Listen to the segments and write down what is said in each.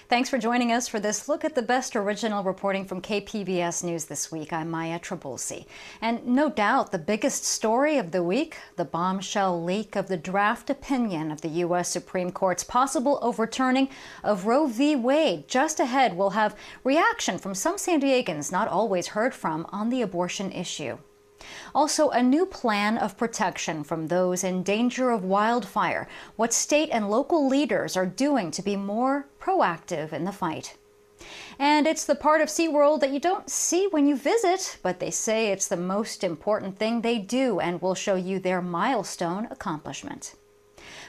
Thanks for joining us for this look at the best original reporting from KPBS News this week. I'm Maya Trabulsi. And no doubt the biggest story of the week, the bombshell leak of the draft opinion of the U.S. Supreme Court's possible overturning of Roe v. Wade. Just ahead, we'll have reaction from some San Diegans not always heard from on the abortion issue. Also, a new plan of protection from those in danger of wildfire, what state and local leaders are doing to be more proactive in the fight. And it's the part of SeaWorld that you don't see when you visit, but they say it's the most important thing they do, and we'll show you their milestone accomplishment.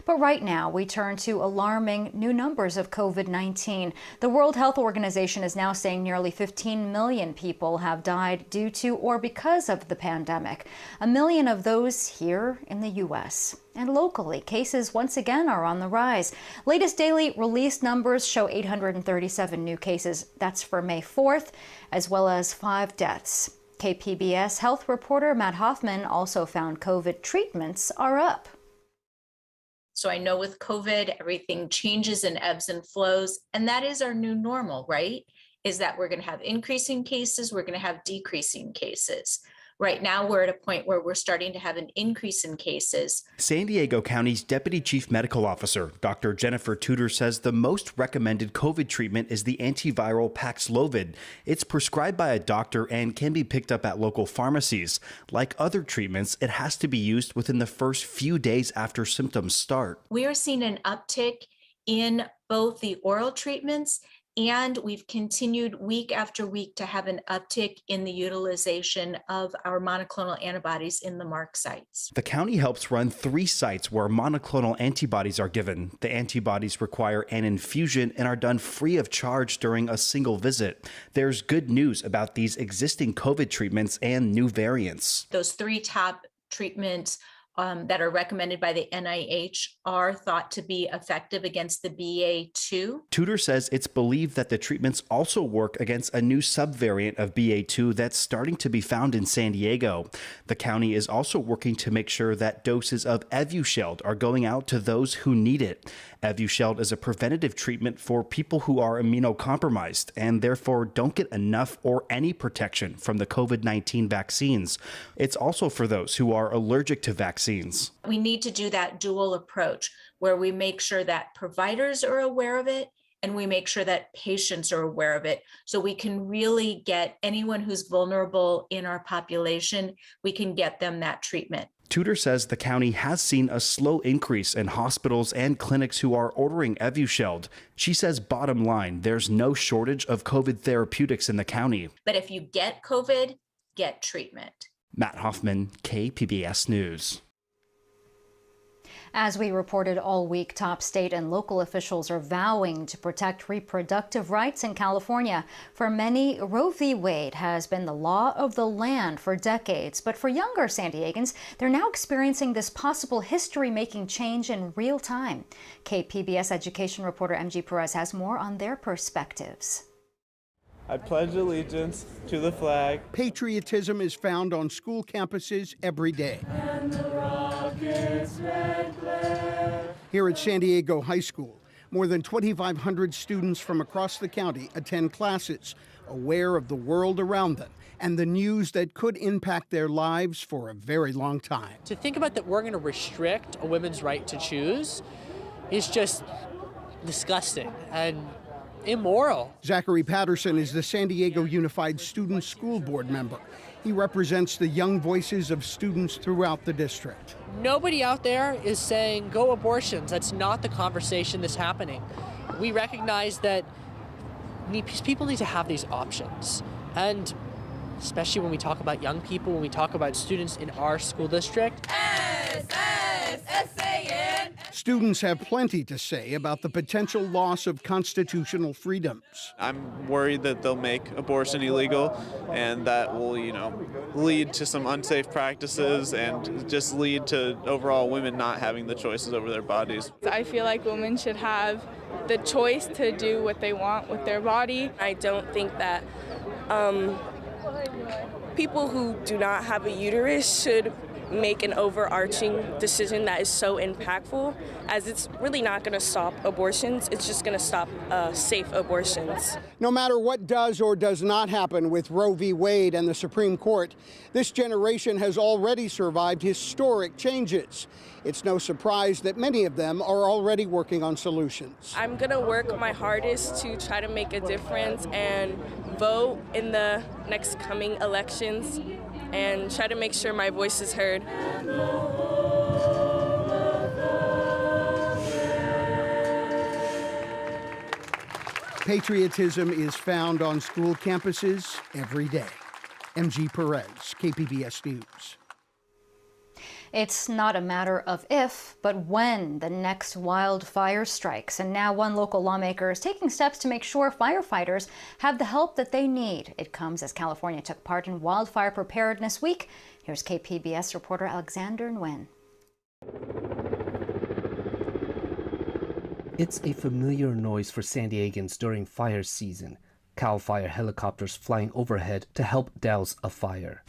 But right now, we turn to alarming new numbers of COVID-19. The World Health Organization is now saying nearly 15 million people have died due to or because of the pandemic. 1 million of those here in the U.S. And locally, cases once again are on the rise. Latest daily released numbers show 837 new cases. That's for May 4th, as well as 5 deaths. KPBS health reporter Matt Hoffman also found COVID treatments are up. So I know with COVID, everything changes and ebbs and flows, and that is our new normal, right? Is that we're going to have increasing cases, we're going to have decreasing cases. Right now, we're at a point where we're starting to have an increase in cases. San Diego County's Deputy Chief Medical Officer, Dr. Jennifer Tudor, says the most recommended COVID treatment is the antiviral Paxlovid. It's prescribed by a doctor and can be picked up at local pharmacies. Like other treatments, it has to be used within the first few days after symptoms start. We are seeing an uptick in both the oral treatments, and we've continued week after week to have an uptick in the utilization of our monoclonal antibodies in the MARC sites. The county helps run 3 sites where monoclonal antibodies are given. The antibodies require an infusion and are done free of charge during a single visit. There's good news about these existing COVID treatments and new variants. Those 3 top treatments that are recommended by the NIH are thought to be effective against the BA2. Tudor says it's believed that the treatments also work against a new subvariant of BA2 that's starting to be found in San Diego. The county is also working to make sure that doses of Evusheld are going out to those who need it. Evusheld is a preventative treatment for people who are immunocompromised and therefore don't get enough or any protection from the COVID-19 vaccines. It's also for those who are allergic to vaccines. We need to do that dual approach where we make sure that providers are aware of it and we make sure that patients are aware of it, so we can really get anyone who's vulnerable in our population, we can get them that treatment. Tudor says the county has seen a slow increase in hospitals and clinics who are ordering Evusheld. She says bottom line, there's no shortage of COVID therapeutics in the county. But if you get COVID, get treatment. Matt Hoffman, KPBS News. As we reported all week, top state and local officials are vowing to protect reproductive rights in California. For many, Roe v. Wade has been the law of the land for decades. But for younger San Diegans, they're now experiencing this possible history-making change in real time. KPBS education reporter MG Perez has more on their perspectives. I pledge allegiance to the flag. Patriotism is found on school campuses every day. And the rocket's red glare. Here at San Diego High School, more than 2,500 students from across the county attend classes, aware of the world around them and the news that could impact their lives for a very long time. To think about that we're going to restrict a woman's right to choose is just disgusting and immoral. Zachary Patterson is the San Diego Unified Student School Board member. He represents the young voices of students throughout the district. Nobody out there is saying go abortions. That's not the conversation that's happening. We recognize that people need to have these options. And especially when we talk about young people, when we talk about students in our school district. S-S-S-A-N. Students have plenty to say about the potential loss of constitutional freedoms. I'm worried that they'll make abortion illegal and that will, lead to some unsafe practices and just lead to overall women not having the choices over their bodies. I feel like women should have the choice to do what they want with their body. I don't think that people who do not have a uterus should make an overarching decision that is so impactful, as it's really not going to stop abortions. It's just going to stop safe abortions. No matter what does or does not happen with Roe v. Wade and the Supreme Court, this generation has already survived historic changes. It's no surprise that many of them are already working on solutions. I'm going to work my hardest to try to make a difference and vote in the next coming elections and try to make sure my voice is heard. Patriotism is found on school campuses every day. MG Perez, KPBS News. It's not a matter of if, but when the next wildfire strikes. And now one local lawmaker is taking steps to make sure firefighters have the help that they need. It comes as California took part in Wildfire Preparedness Week. Here's KPBS reporter Alexander Nguyen. It's a familiar noise for San Diegans during fire season. Cal Fire helicopters flying overhead to help douse a fire.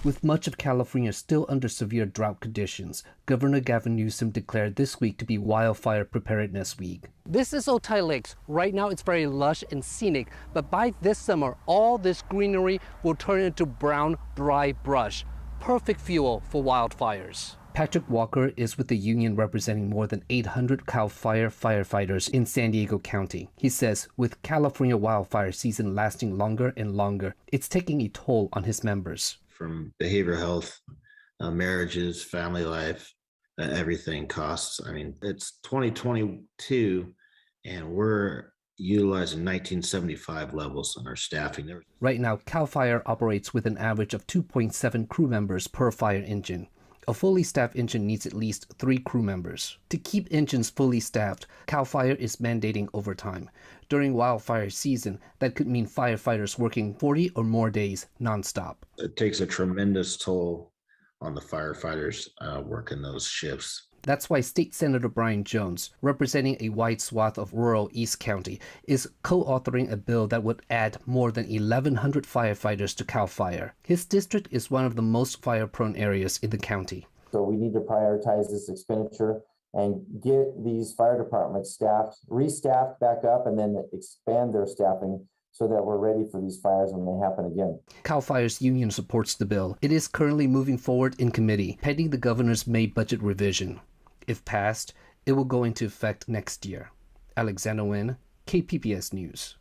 With much of California still under severe drought conditions, Governor Gavin Newsom declared this week to be Wildfire Preparedness Week. This is Otay Lakes. Right now it's very lush and scenic, but by this summer, all this greenery will turn into brown, dry brush. Perfect fuel for wildfires. Patrick Walker is with the union representing more than 800 Cal Fire firefighters in San Diego County. He says with California wildfire season lasting longer and longer, it's taking a toll on his members. From behavioral health, marriages, family life, everything costs. I mean, it's 2022 and we're utilizing 1975 levels on our staffing. Right now, Cal Fire operates with an average of 2.7 crew members per fire engine. A fully staffed engine needs at least 3 crew members. To keep engines fully staffed, Cal Fire is mandating overtime. During wildfire season, that could mean firefighters working 40 or more days nonstop. It takes a tremendous toll on the firefighters working those shifts. That's why State Senator Brian Jones, representing a wide swath of rural East County, is co-authoring a bill that would add more than 1,100 firefighters to Cal Fire. His district is one of the most fire-prone areas in the county. So we need to prioritize this expenditure and get these fire departments staffed, restaffed back up, and then expand their staffing so that we're ready for these fires when they happen again. Cal Fire's union supports the bill. It is currently moving forward in committee, pending the governor's May budget revision. If passed, it will go into effect next year. Alexander Nguyen, KPBS News.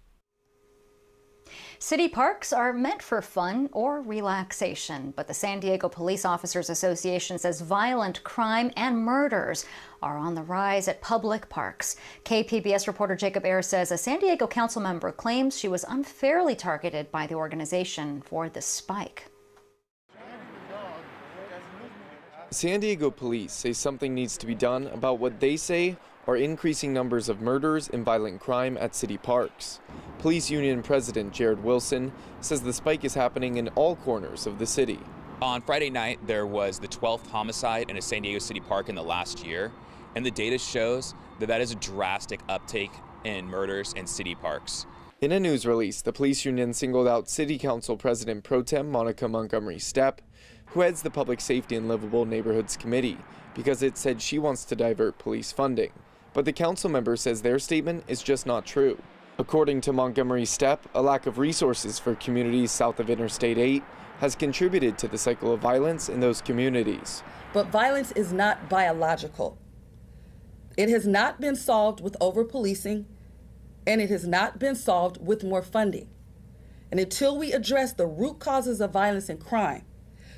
City parks are meant for fun or relaxation, but the San Diego Police Officers Association says violent crime and murders are on the rise at public parks. KPBS reporter Jacob Ayers says a San Diego council member claims she was unfairly targeted by the organization for the spike. San Diego police say something needs to be done about what they say are increasing numbers of murders and violent crime at city parks. Police Union President Jared Wilson says the spike is happening in all corners of the city. On Friday night, there was the 12th homicide in a San Diego City park in the last year, and the data shows that that is a drastic uptake in murders in city parks. In a news release, the police union singled out City Council President Pro Tem Monica Montgomery Stepp, who heads the Public Safety and Livable Neighborhoods Committee, because it said she wants to divert police funding. But the council member says their statement is just not true. According to Montgomery Stepp, a lack of resources for communities south of Interstate 8 has contributed to the cycle of violence in those communities. But violence is not biological. It has not been solved with over-policing, and it has not been solved with more funding. And until we address the root causes of violence and crime,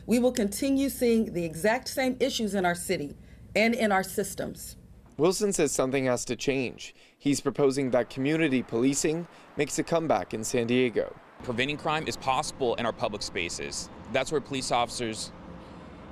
we will continue seeing the exact same issues in our city and in our systems. Wilson says something has to change. He's proposing that community policing makes a comeback in San Diego. Preventing crime is possible in our public spaces. That's where police officers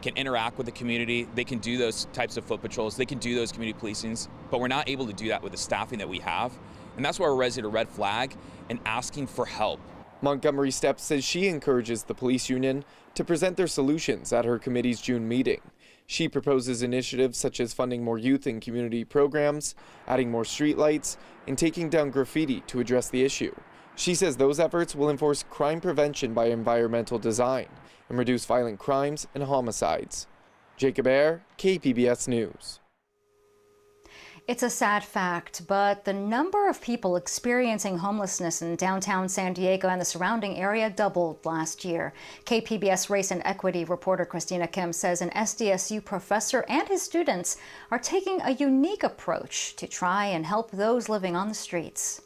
can interact with the community. They can do those types of foot patrols. They can do those community policings, but we're not able to do that with the staffing that we have. And that's why we're raising a red flag and asking for help. Montgomery Stepp says she encourages the police union to present their solutions at her committee's June meeting. She proposes initiatives such as funding more youth and community programs, adding more streetlights, and taking down graffiti to address the issue. She says those efforts will enforce crime prevention by environmental design and reduce violent crimes and homicides. Jacob Ayer, KPBS News. It's a sad fact, but the number of people experiencing homelessness in downtown San Diego and the surrounding area doubled last year. KPBS race and equity reporter Christina Kim says an SDSU professor and his students are taking a unique approach to try and help those living on the streets.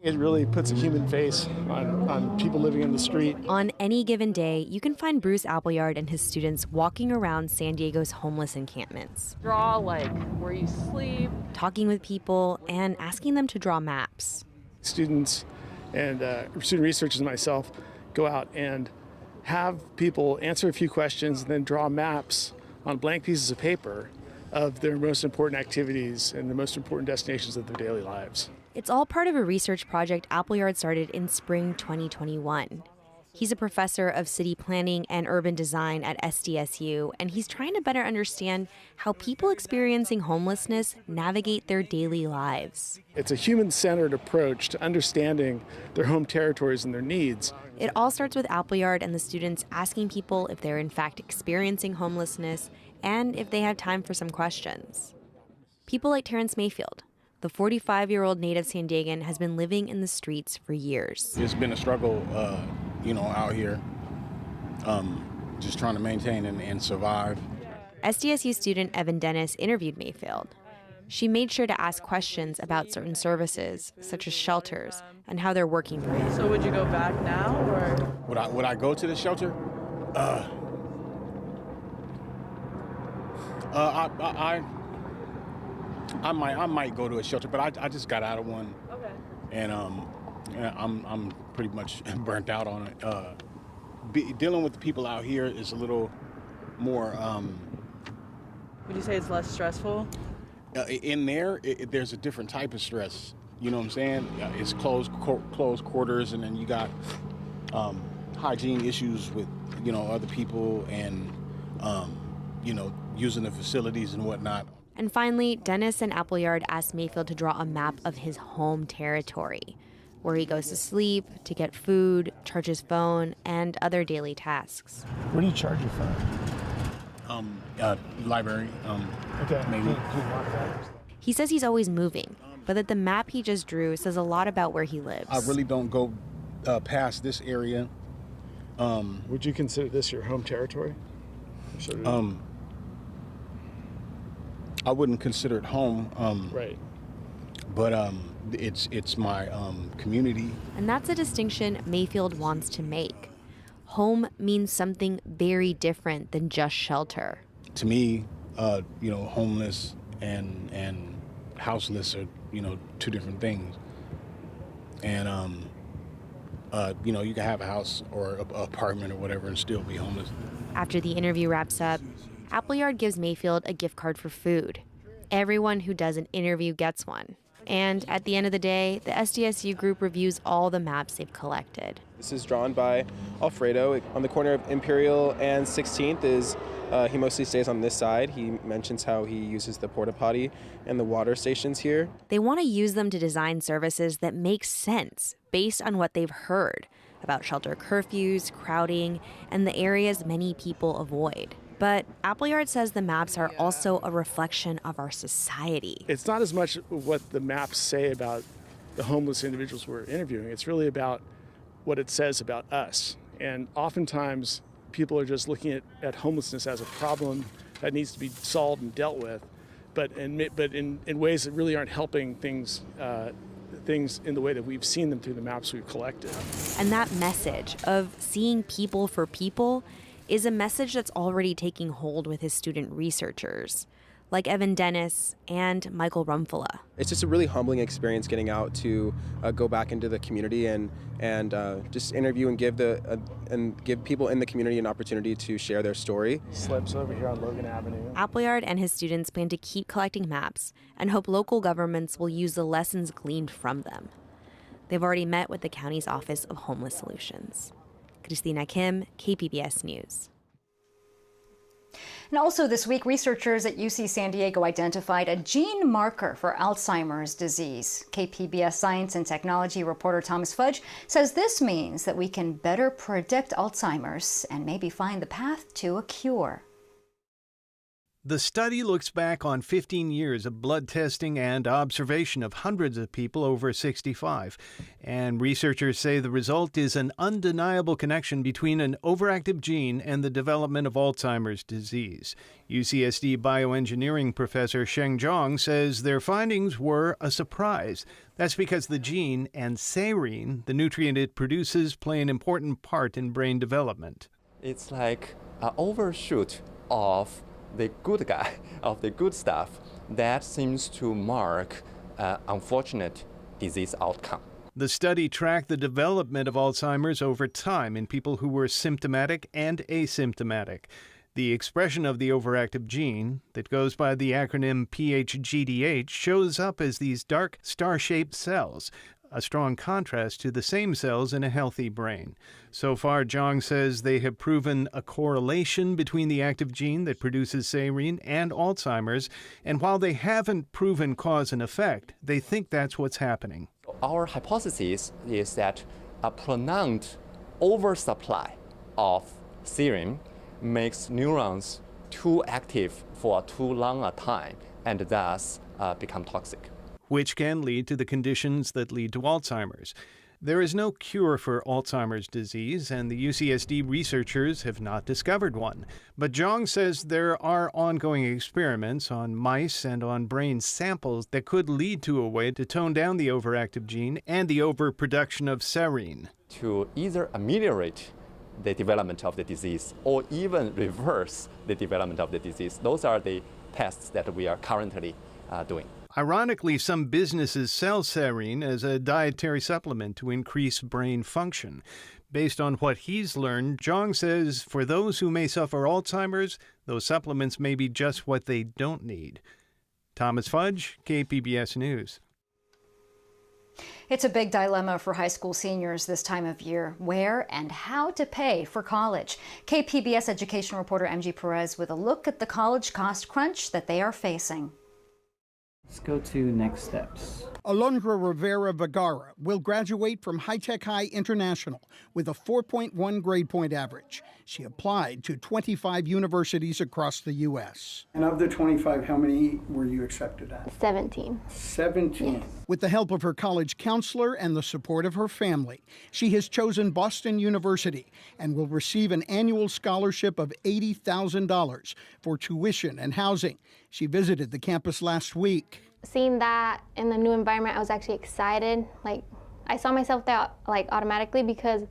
It really puts a human face on people living in the street. On any given day, you can find Bruce Appleyard and his students walking around San Diego's homeless encampments. Draw like where you sleep. Talking with people and asking them to draw maps. Students and student researchers and myself go out and have people answer a few questions and then draw maps on blank pieces of paper of their most important activities and the most important destinations of their daily lives. It's all part of a research project Appleyard started in spring 2021. He's a professor of city planning and urban design at SDSU, and he's trying to better understand how people experiencing homelessness navigate their daily lives. It's a human-centered approach to understanding their home territories and their needs. It all starts with Appleyard and the students asking people if they're in fact experiencing homelessness and if they have time for some questions. People like Terrence Mayfield. The 45-year-old native San Diegan has been living in the streets for years. It's been a struggle, out here, just trying to maintain and survive. SDSU student Evan Dennis interviewed Mayfield. She made sure to ask questions about certain services, such as shelters, and how they're working for him. So would you go back now, or? Would I go to the shelter? I might go to a shelter, but I just got out of one. Okay. And I'm pretty much burnt out on it. Dealing with the people out here is a little more. Would you say it's less stressful? In there, there's a different type of stress. You know what I'm saying? It's closed quarters, and then you got hygiene issues with other people, and using the facilities and whatnot. And finally, Dennis and Appleyard asked Mayfield to draw a map of his home territory, where he goes to sleep, to get food, charge his phone, and other daily tasks. Where do you charge your phone? Library, okay. Maybe. He says he's always moving, but that the map he just drew says a lot about where he lives. I really don't go past this area. Would you consider this your home territory? I wouldn't consider it home. Right. But it's my community. And that's a distinction Mayfield wants to make. Home means something very different than just shelter. To me, homeless and houseless are, two different things. And, you can have a house or an apartment or whatever and still be homeless. After the interview wraps up, Appleyard gives Mayfield a gift card for food. Everyone who does an interview gets one. And at the end of the day, the SDSU group reviews all the maps they've collected. This is drawn by Alfredo. On the corner of Imperial and 16th he mostly stays on this side. He mentions how he uses the porta potty and the water stations here. They want to use them to design services that make sense based on what they've heard about shelter curfews, crowding, and the areas many people avoid. But Appleyard says the maps are also a reflection of our society. It's not as much what the maps say about the homeless individuals we're interviewing. It's really about what it says about us. And oftentimes, people are just looking at homelessness as a problem that needs to be solved and dealt with, but in ways that really aren't helping things in the way that we've seen them through the maps we've collected. And that message of seeing people for people is a message that's already taking hold with his student researchers, like Evan Dennis and Michael Rumfala. It's just a really humbling experience getting out to go back into the community and just interview and give people in the community an opportunity to share their story. Slips over here on Logan Avenue. Appleyard and his students plan to keep collecting maps and hope local governments will use the lessons gleaned from them. They've already met with the county's Office of Homeless Solutions. Christina Kim, KPBS News. And also this week, researchers at UC San Diego identified a gene marker for Alzheimer's disease. KPBS science and technology reporter Thomas Fudge says this means that we can better predict Alzheimer's and maybe find the path to a cure. The study looks back on 15 years of blood testing and observation of hundreds of people over 65. And researchers say the result is an undeniable connection between an overactive gene and the development of Alzheimer's disease. UCSD bioengineering professor Sheng Zhang says their findings were a surprise. That's because the gene and serine, the nutrient it produces, play an important part in brain development. It's like an overshoot of the good guy, of the good stuff, that seems to mark unfortunate disease outcome. The study tracked the development of Alzheimer's over time in people who were symptomatic and asymptomatic. The expression of the overactive gene, that goes by the acronym PHGDH, shows up as these dark star-shaped cells, a strong contrast to the same cells in a healthy brain. So far, Zhang says they have proven a correlation between the active gene that produces serine and Alzheimer's, and while they haven't proven cause and effect, they think that's what's happening. Our hypothesis is that a pronounced oversupply of serine makes neurons too active for too long a time and thus become toxic, which can lead to the conditions that lead to Alzheimer's. There is no cure for Alzheimer's disease, and the UCSD researchers have not discovered one. But Zhang says there are ongoing experiments on mice and on brain samples that could lead to a way to tone down the overactive gene and the overproduction of serine, to either ameliorate the development of the disease or even reverse the development of the disease. Those are the tests that we are currently doing. Ironically, some businesses sell serine as a dietary supplement to increase brain function. Based on what he's learned, Zhang says for those who may suffer Alzheimer's, those supplements may be just what they don't need. Thomas Fudge, KPBS News. It's a big dilemma for high school seniors this time of year, where and how to pay for college. KPBS education reporter MG Perez with a look at the college cost crunch that they are facing. Let's go to next steps. Alondra Rivera Vergara will graduate from High Tech High International with a 4.1 grade point average. She applied to 25 universities across the U.S. And of the 25, how many were you accepted at? 17. 17. Yes. With the help of her college counselor and the support of her family, she has chosen Boston University and will receive an annual scholarship of $80,000 for tuition and housing. She visited the campus last week. Seeing that in the new environment, I was actually excited. I saw myself there automatically because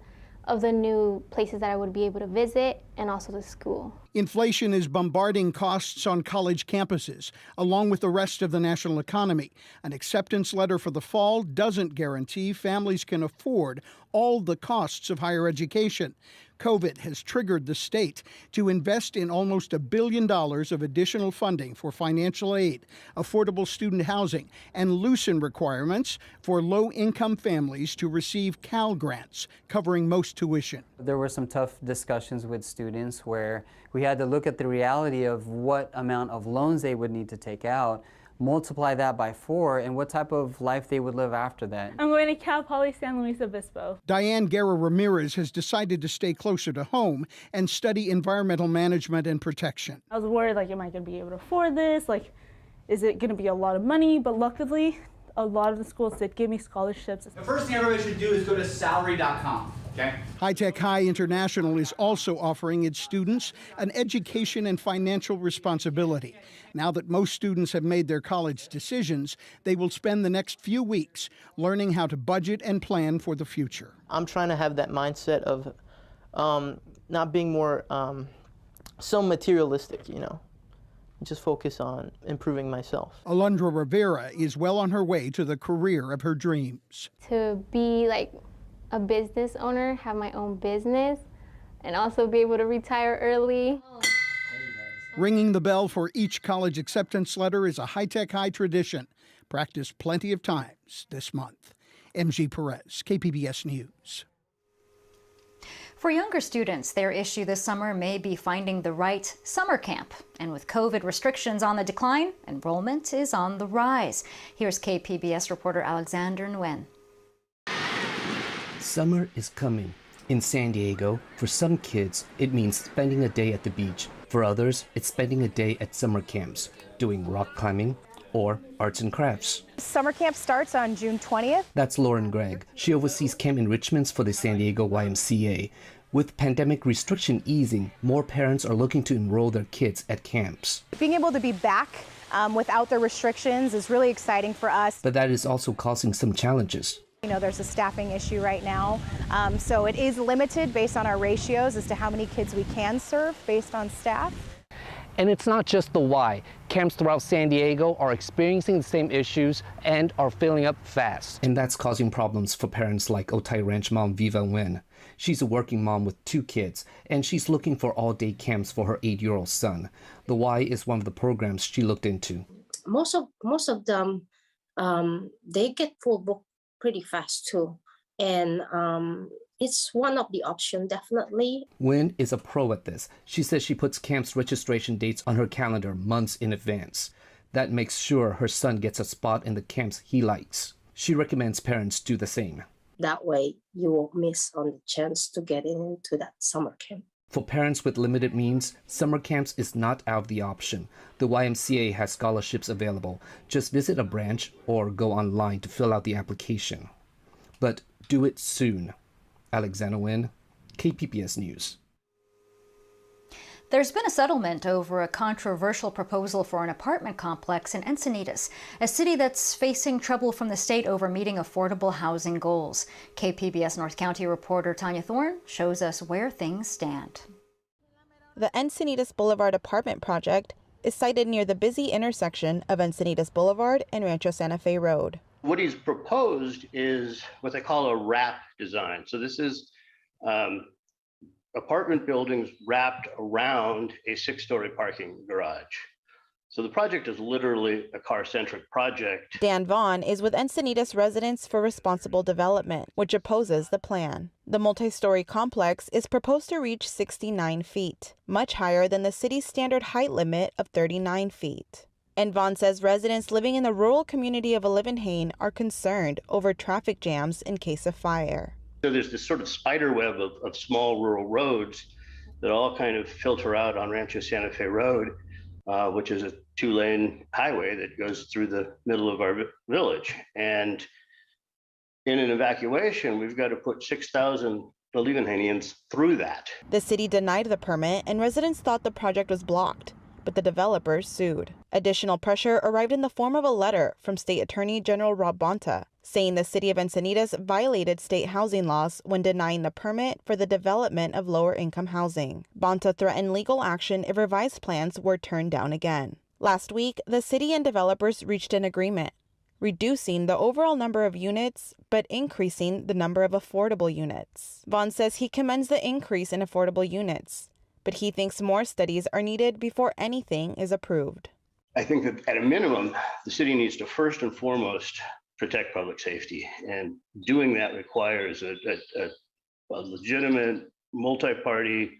of the new places that I would be able to visit and also the school. Inflation is bombarding costs on college campuses, along with the rest of the national economy. An acceptance letter for the fall doesn't guarantee families can afford all the costs of higher education. COVID has triggered the state to invest in almost $1 billion of additional funding for financial aid, affordable student housing, and loosen requirements for low-income families to receive Cal grants, covering most tuition. There were some tough discussions with students where we had to look at the reality of what amount of loans they would need to take out, multiply that by 4, and what type of life they would live after that. I'm going to Cal Poly San Luis Obispo. Diane Guerra Ramirez has decided to stay closer to home and study environmental management and protection. I was worried, am I going to be able to afford this? Is it going to be a lot of money? But luckily, a lot of the schools did give me scholarships. The first thing everybody should do is go to salary.com. Okay. High Tech High International is also offering its students an education and financial responsibility. Now that most students have made their college decisions, they will spend the next few weeks learning how to budget and plan for the future. I'm trying to have that mindset of not being more so materialistic, just focus on improving myself. Alondra Rivera is well on her way to the career of her dreams. To be a business owner, have my own business, and also be able to retire early. Ringing the bell for each college acceptance letter is a High Tech High tradition, practiced plenty of times this month. MG Perez, KPBS News. For younger students, their issue this summer may be finding the right summer camp. And with COVID restrictions on the decline, enrollment is on the rise. Here's KPBS reporter Alexander Nguyen. Summer is coming. In San Diego, for some kids, it means spending a day at the beach. For others, it's spending a day at summer camps, doing rock climbing or arts and crafts. Summer camp starts on June 20th. That's Lauren Gregg. She oversees camp enrichments for the San Diego YMCA. With pandemic restriction easing, more parents are looking to enroll their kids at camps. Being able to be back without the restrictions is really exciting for us. But that is also causing some challenges. You know, there's a staffing issue right now, so it is limited based on our ratios as to how many kids we can serve based on staff. And it's not just the Y. Camps throughout San Diego are experiencing the same issues and are filling up fast. And that's causing problems for parents like Otay Ranch mom Viva Nguyen. She's a working mom with 2 kids, and she's looking for all-day camps for her 8-year-old son. The Y is one of the programs she looked into. Most of them, they get full booked pretty fast too, and it's one of the options, definitely. Nguyen is a pro at this. She says she puts camps registration dates on her calendar months in advance. That makes sure her son gets a spot in the camps he likes. She recommends parents do the same. That way, you won't miss on the chance to get into that summer camp. For parents with limited means, summer camps is not out of the option. The YMCA has scholarships available. Just visit a branch or go online to fill out the application. But do it soon. Alexander Nguyen, KPBS News. There's been a settlement over a controversial proposal for an apartment complex in Encinitas, a city that's facing trouble from the state over meeting affordable housing goals. KPBS North County reporter Tanya Thorne shows us where things stand. The Encinitas Boulevard apartment project is sited near the busy intersection of Encinitas Boulevard and Rancho Santa Fe Road. What he's proposed is what they call a wrap design. So this is apartment buildings wrapped around a 6-story parking garage. So the project is literally a car-centric project. Dan Vaughn is with Encinitas Residents for Responsible Development, which opposes the plan. The multi-story complex is proposed to reach 69 feet, much higher than the city's standard height limit of 39 feet. And Vaughn says residents living in the rural community of Alevinhain are concerned over traffic jams in case of fire. So there's this sort of spider web of small rural roads that all kind of filter out on Rancho Santa Fe Road, which is a 2-lane highway that goes through the middle of our village. And in an evacuation, we've got to put 6,000 Alevinhainians through that. The city denied the permit and residents thought the project was blocked, but the developers sued. Additional pressure arrived in the form of a letter from State Attorney General Rob Bonta, saying the city of Encinitas violated state housing laws when denying the permit for the development of lower-income housing. Bonta threatened legal action if revised plans were turned down again. Last week, the city and developers reached an agreement, reducing the overall number of units, but increasing the number of affordable units. Vaughn says he commends the increase in affordable units, but he thinks more studies are needed before anything is approved. I think that at a minimum, the city needs to first and foremost protect public safety. And doing that requires a legitimate multi-party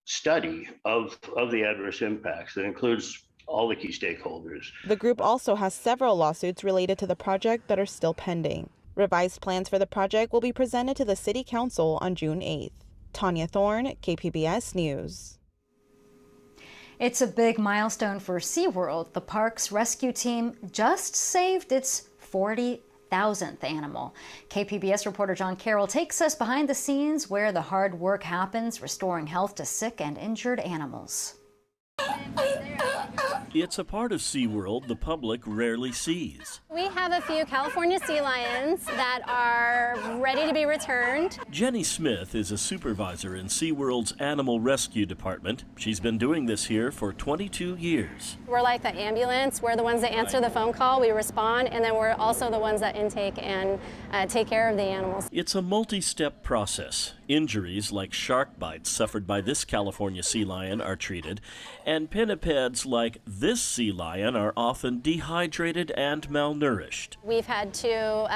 study of the adverse impacts that includes all the key stakeholders. The group also has several lawsuits related to the project that are still pending. Revised plans for the project will be presented to the City Council on June 8th. Tanya Thorne, KPBS News. It's a big milestone for SeaWorld. The park's rescue team just saved its 40,000th animal. KPBS reporter John Carroll takes us behind the scenes where the hard work happens, restoring health to sick and injured animals. It's a part of SeaWorld the public rarely sees. We have a few California sea lions that are ready to be returned. Jenny Smith is a supervisor in SeaWorld's Animal Rescue Department. She's been doing this here for 22 years. We're like the ambulance. We're the ones that answer the phone call, we respond, and then we're also the ones that intake and take care of the animals. It's a multi-step process. Injuries like shark bites suffered by this California sea lion are treated, and pinnipeds like this sea lion are often dehydrated and malnourished. We've had to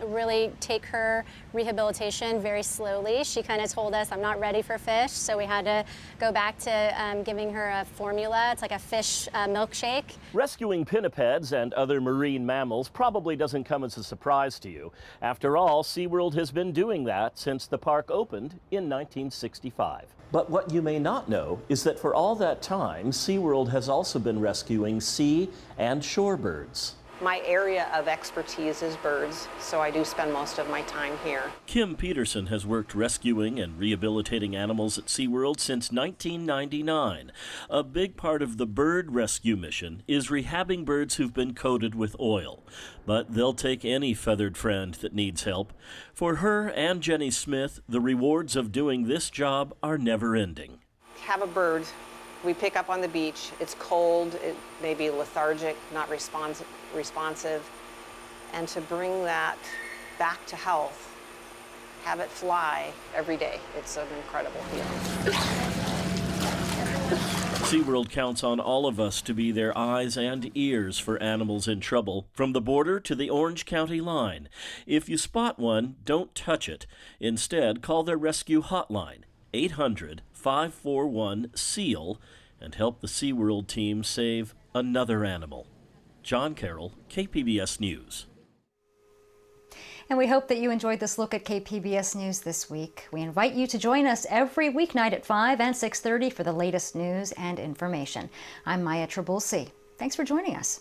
really take her rehabilitation very slowly. She kind of told us, I'm not ready for fish, so we had to go back to giving her a formula. It's like a fish milkshake. Rescuing pinnipeds and other marine mammals probably doesn't come as a surprise to you. After all, SeaWorld has been doing that since the park opened in 1965. But what you may not know is that for all that time, SeaWorld has also been rescuing sea and shorebirds. My area of expertise is birds, so I do spend most of my time here. Kim Peterson has worked rescuing and rehabilitating animals at SeaWorld since 1999. A big part of the bird rescue mission is rehabbing birds who've been coated with oil. But they'll take any feathered friend that needs help. For her and Jenny Smith, the rewards of doing this job are never ending. Have a bird we pick up on the beach. It's cold, it may be lethargic, not responsive, and to bring that back to health, have it fly every day. It's an incredible feeling. SeaWorld counts on all of us to be their eyes and ears for animals in trouble, from the border to the Orange County line. If you spot one, don't touch it. Instead, call their rescue hotline, 800-541-SEAL, and help the SeaWorld team save another animal. John Carroll, KPBS News. And we hope that you enjoyed this look at KPBS News this week. We invite you to join us every weeknight at 5 and 6:30 for the latest news and information. I'm Maya Trabulsi. Thanks for joining us.